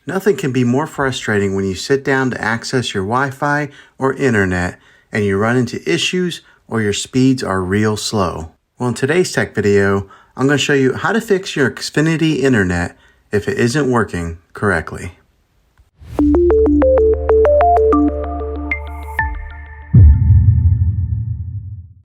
Nothing can be more frustrating when you sit down to access your Wi-Fi or internet and you run into issues or your speeds are real slow. Well, in today's tech video, I'm going to show you how to fix your Xfinity internet if it isn't working correctly.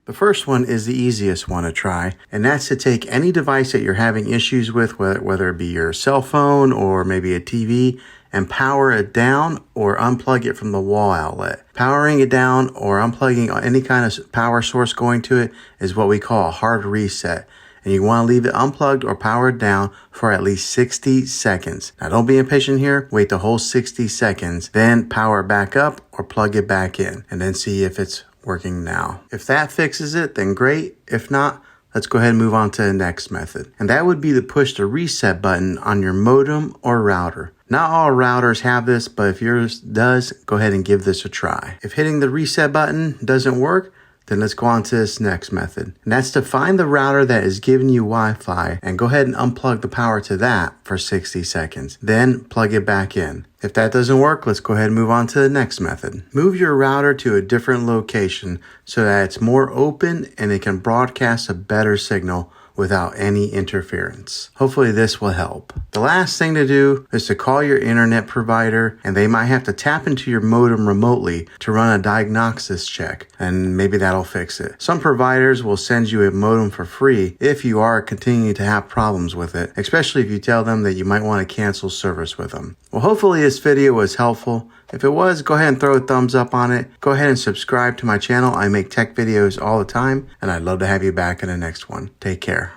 The first one is the easiest one to try, and that's to take any device that you're having issues with, whether it be your cell phone or maybe a TV, and power it down or unplug it from the wall outlet. Powering it down or unplugging any kind of power source going to it is what we call a hard reset. And you want to leave it unplugged or powered down for at least 60 seconds. Now don't be impatient here. Wait the whole 60 seconds, then power it back up or plug it back in, and then see if it's working now. If that fixes it, then great. If not, let's go ahead and move on to the next method. And that would be to push the reset button on your modem or router. Not all routers have this, but if yours does, go ahead and give this a try. If hitting the reset button doesn't work, then let's go on to this next method. And that's to find the router that is giving you Wi-Fi and go ahead and unplug the power to that for 60 seconds. Then plug it back in. If that doesn't work, let's go ahead and move on to the next method. Move your router to a different location so that it's more open and it can broadcast a better signal without any interference. Hopefully this will help. The last thing to do is to call your internet provider, and they might have to tap into your modem remotely to run a diagnosis check, and maybe that'll fix it. Some providers will send you a modem for free if you are continuing to have problems with it, especially if you tell them that you might want to cancel service with them. Well, hopefully this video was helpful. If it was, go ahead and throw a thumbs up on it. Go ahead and subscribe to my channel. I make tech videos all the time, and I'd love to have you back in the next one. Take care.